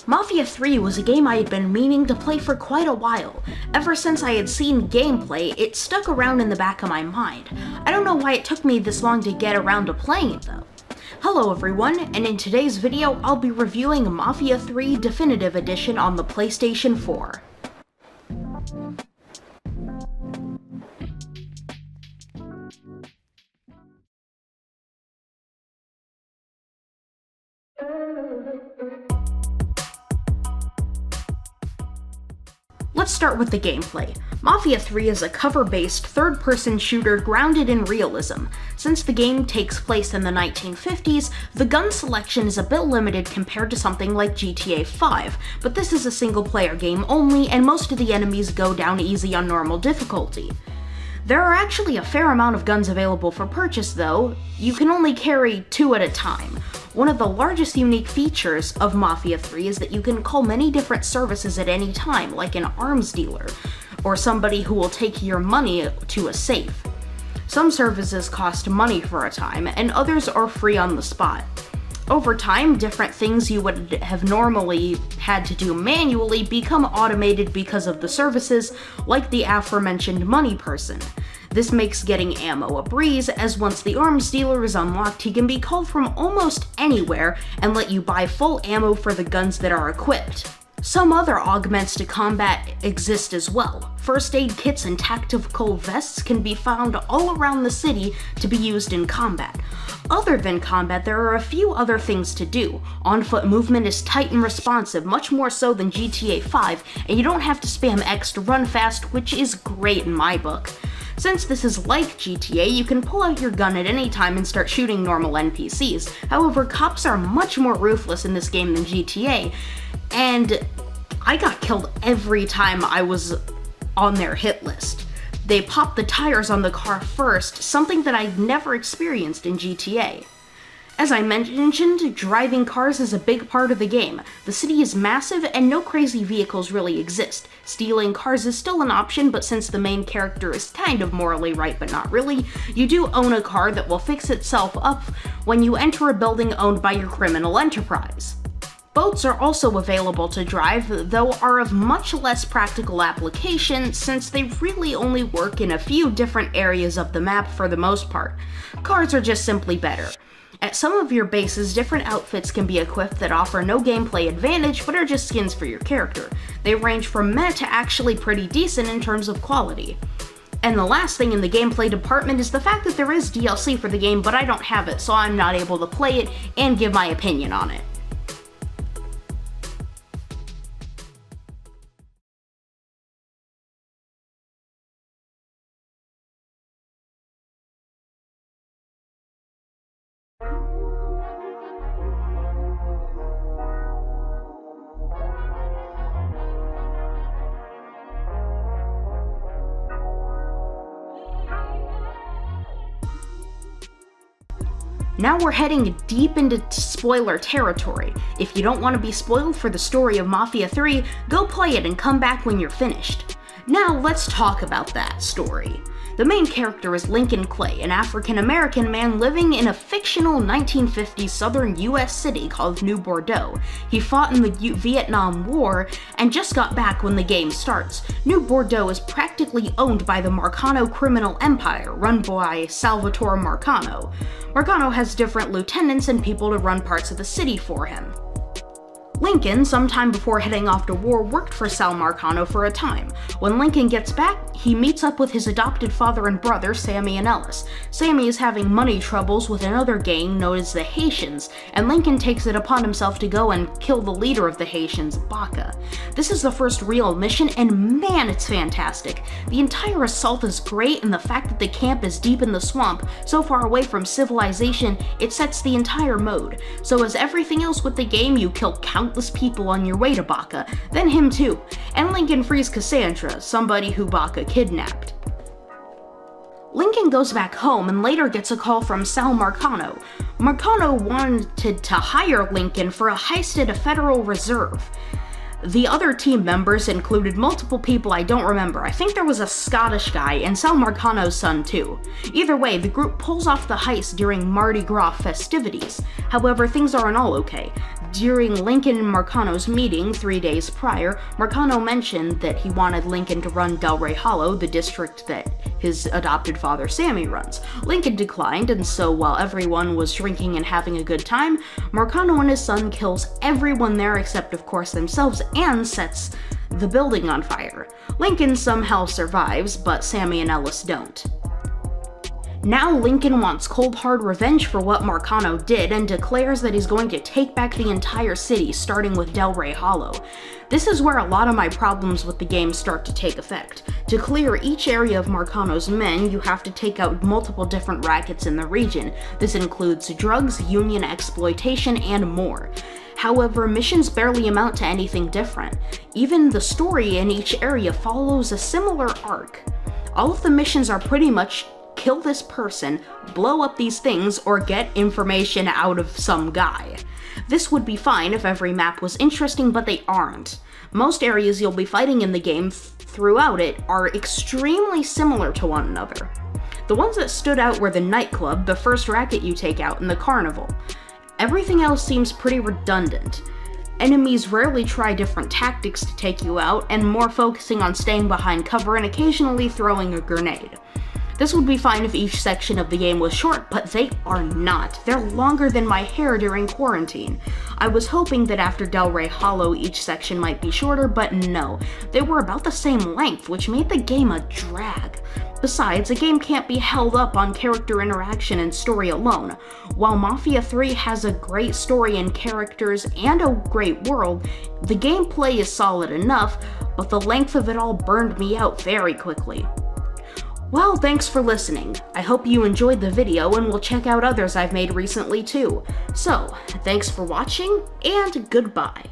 Mafia III was a game I had been meaning to play for quite a while. Ever since I had seen gameplay, it stuck around in the back of my mind. I don't know why it took me this long to get around to playing it though. Hello everyone, and in today's video, I'll be reviewing Mafia III Definitive Edition on the PlayStation 4. Let's start with the gameplay. Mafia III is a cover-based, third-person shooter grounded in realism. Since the game takes place in the 1950s, the gun selection is a bit limited compared to something like GTA 5, but this is a single-player game only, and most of the enemies go down easy on normal difficulty. There are actually a fair amount of guns available for purchase though. You can only carry 2 at a time. One of the largest unique features of Mafia III is that you can call many different services at any time, like an arms dealer, or somebody who will take your money to a safe. Some services cost money for a time, and others are free on the spot. Over time, different things you would have normally had to do manually become automated because of the services, like the aforementioned money person. This makes getting ammo a breeze, as once the arms dealer is unlocked, he can be called from almost anywhere and let you buy full ammo for the guns that are equipped. Some other augments to combat exist as well. First aid kits and tactical vests can be found all around the city to be used in combat. Other than combat, there are a few other things to do. On-foot movement is tight and responsive, much more so than GTA 5, and you don't have to spam X to run fast, which is great in my book. Since this is like GTA, you can pull out your gun at any time and start shooting normal NPCs. However, cops are much more ruthless in this game than GTA, and I got killed every time I was on their hit list. They pop the tires on the car first, something that I'd never experienced in GTA. As I mentioned, driving cars is a big part of the game. The city is massive and no crazy vehicles really exist. Stealing cars is still an option, but since the main character is kind of morally right but not really, you do own a car that will fix itself up when you enter a building owned by your criminal enterprise. Boats are also available to drive, though are of much less practical application since they really only work in a few different areas of the map for the most part. Cars are just simply better. At some of your bases, different outfits can be equipped that offer no gameplay advantage but are just skins for your character. They range from meh to actually pretty decent in terms of quality. And the last thing in the gameplay department is the fact that there is DLC for the game, but I don't have it, so I'm not able to play it and give my opinion on it. Now we're heading deep into spoiler territory. If you don't want to be spoiled for the story of Mafia III, go play it and come back when you're finished. Now let's talk about that story. The main character is Lincoln Clay, an African-American man living in a fictional 1950s southern US city called New Bordeaux. He fought in the Vietnam War and just got back when the game starts. New Bordeaux is practically owned by the Marcano criminal empire, run by Salvatore Marcano. Marcano has different lieutenants and people to run parts of the city for him. Lincoln, sometime before heading off to war, worked for Sal Marcano for a time. When Lincoln gets back, he meets up with his adopted father and brother, Sammy and Ellis. Sammy is having money troubles with another gang known as the Haitians, and Lincoln takes it upon himself to go and kill the leader of the Haitians, Baca. This is the first real mission, and man, it's fantastic. The entire assault is great, and the fact that the camp is deep in the swamp, so far away from civilization, it sets the entire mode. So as everything else with the game, you kill countless people on your way to Baca, then him too, and Lincoln frees Cassandra, somebody who Baca kidnapped. Lincoln goes back home and later gets a call from Sal Marcano. Marcano wanted to hire Lincoln for a heist at a Federal Reserve. The other team members included multiple people I don't remember. I think there was a Scottish guy and Sal Marcano's son too. Either way, the group pulls off the heist during Mardi Gras festivities. However, things aren't all okay. During Lincoln and Marcano's meeting 3 days prior, Marcano mentioned that he wanted Lincoln to run Delray Hollow, the district that his adopted father Sammy runs. Lincoln declined, and so while everyone was drinking and having a good time, Marcano and his son kills everyone there except of course themselves and sets the building on fire. Lincoln somehow survives, but Sammy and Ellis don't. Now Lincoln wants cold hard revenge for what Marcano did and declares that he's going to take back the entire city, starting with Delray Hollow. This is where a lot of my problems with the game start to take effect. To clear each area of Marcano's men, you have to take out multiple different rackets in the region. This includes drugs, union exploitation, and more. However, missions barely amount to anything different. Even the story in each area follows a similar arc. All of the missions are pretty much kill this person, blow up these things, or get information out of some guy. This would be fine if every map was interesting, but they aren't. Most areas you'll be fighting in the game throughout it are extremely similar to one another. The ones that stood out were the nightclub, the first racket you take out, and the carnival. Everything else seems pretty redundant. Enemies rarely try different tactics to take you out, and more focusing on staying behind cover and occasionally throwing a grenade. This would be fine if each section of the game was short, but they are not. They're longer than my hair during quarantine. I was hoping that after Delray Hollow each section might be shorter, but no. They were about the same length, which made the game a drag. Besides, a game can't be held up on character interaction and story alone. While Mafia III has a great story and characters and a great world, the gameplay is solid enough, but the length of it all burned me out very quickly. Well, thanks for listening. I hope you enjoyed the video and will check out others I've made recently too. So, thanks for watching, and goodbye.